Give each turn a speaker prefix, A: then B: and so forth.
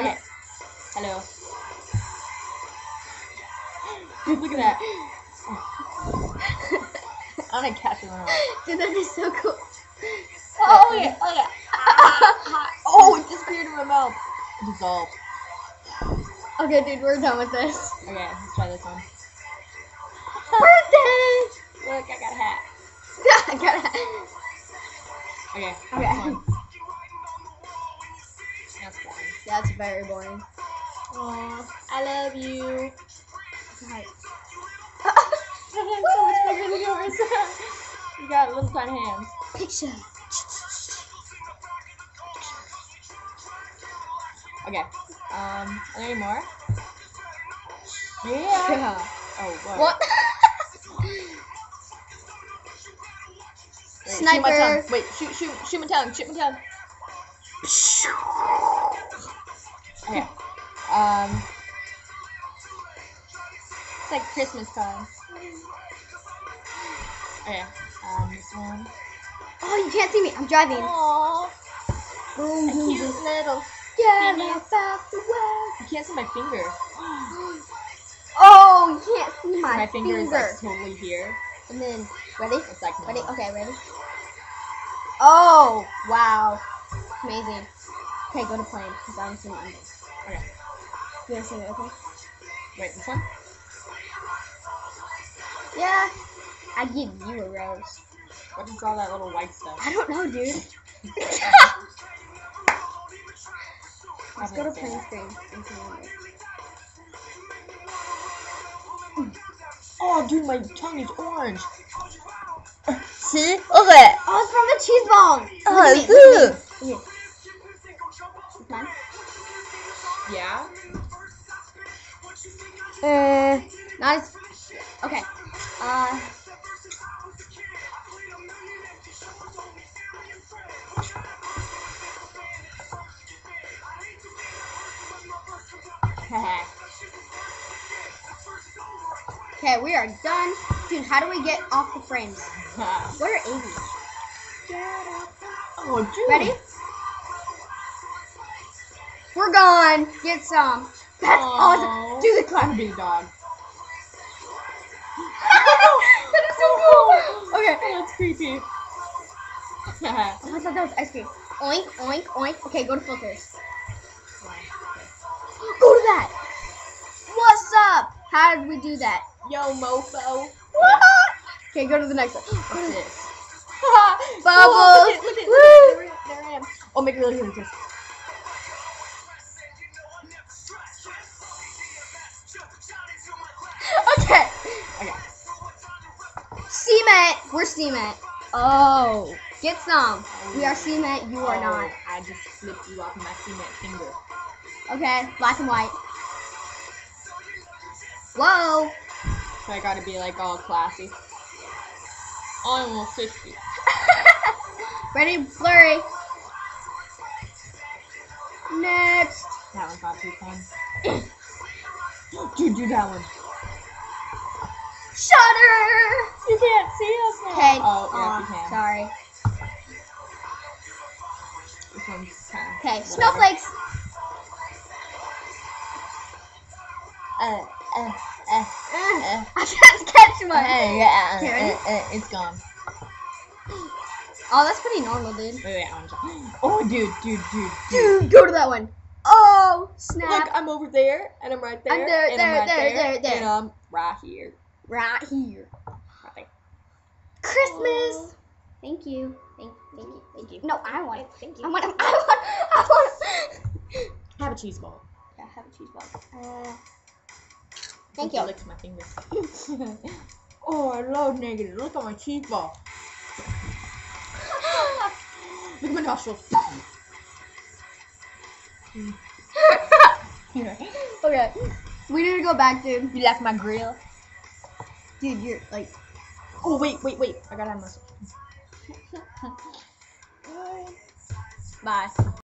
A: Okay. Hello. Dude, look at that. I'm gonna catch him.
B: Dude, that is so cool.
A: Oh yeah, oh yeah. Oh, it disappeared in my mouth. Dissolved.
B: Okay, dude, we're done with this.
A: Okay, let's try this one.
B: Birthday!
A: Look, I got a hat.
B: I got it.
A: Okay.
B: Okay.
A: This one. That's boring.
B: That's very boring.
A: Aw, I love you.
B: Right.
A: Your hand's so much bigger than yours. You got little tiny hands.
B: Picture.
A: Okay. Are there any more? Yeah.
B: Yeah.
A: Oh, what?
B: What?
A: Wait, shoot my
B: Sniper.
A: tongue. Wait, shoot my tongue. Shoot my tongue. Okay. It's like Christmas time. Okay. This one.
B: Oh, you can't see me. I'm driving.
A: Aww.
B: Boom,
A: A
B: boom,
A: cute
B: boom.
A: little.
B: Get
A: Baby.
B: off out the way.
A: You can't see my finger.
B: Oh, you can't see my,
A: My finger is like totally here.
B: And then, ready?
A: It's like
B: Ready?
A: no.
B: Okay, ready? Oh, wow. Amazing. Okay, go to plane. Because I haven't seen it.
A: Okay.
B: You haven't seen it, okay?
A: Wait, this one?
B: Yeah. I give you a rose.
A: What is all that little white stuff?
B: I don't know, dude. Let's go to plane screen.
A: Oh, dude, my tongue is orange. See? Look at it.
B: Oh, it's from the cheese balls.
A: Oh,
B: Look at
A: it's
B: me, look at
A: good.
B: me. Look at me.
A: Yeah?
B: Not as... Okay. Okay, we are done. Dude, how do we get off the frames? What are 80?
A: Oh, dude.
B: Ready? We're gone. Get some. That's awesome. Do the clap.
A: I'm a big dog.
B: That is so cool. Okay.
A: Oh, that's creepy.
B: Oh, I thought that was ice cream. Oink, oink, oink. Okay, go to filters. Go to that. What's up? How did we do that?
A: Yo, mofo.
B: Okay, go to the next one.
A: What's this?
B: Bubbles.
A: Look at it.
B: Woo.
A: There I am. Oh, make it really good.
B: Okay.
A: Okay.
B: Cement. We're cement. Oh. Get some. We are cement. You are
A: Oh,
B: not.
A: I just flipped you off my cement finger.
B: Okay. Black and white. Whoa.
A: So I gotta be like all classy. I'm almost 50.
B: Ready? Blurry. Next.
A: That one's not too fun. Dude, do that one.
B: Shutter.
A: You can't see us now.
B: Okay.
A: Oh, yes, you can.
B: Sorry.
A: This one's kind of.
B: Okay. Snowflakes. I can't catch one.
A: It's gone.
B: Oh, that's pretty normal, dude.
A: Wait, oh, dude.
B: Dude, go to that one. Oh, snap.
A: Look, I'm over there, and I'm right there,
B: I'm there,
A: and I'm right
B: there.
A: and I'm right here.
B: Right here.
A: Right there.
B: Christmas. Thank you. Thank you. No, I want it.
A: Thank
B: I
A: you.
B: want it.
A: Have a cheese ball.
B: Yeah, have a cheese ball.
A: Thank
B: Thank you.
A: Licks my fingers. Oh, I love negative. Look at my cheese ball. Look at my nostrils.
B: Okay. We need to go back, dude.
A: You like my grill?
B: Dude, you're like.
A: Oh, wait. I gotta have my. Bye.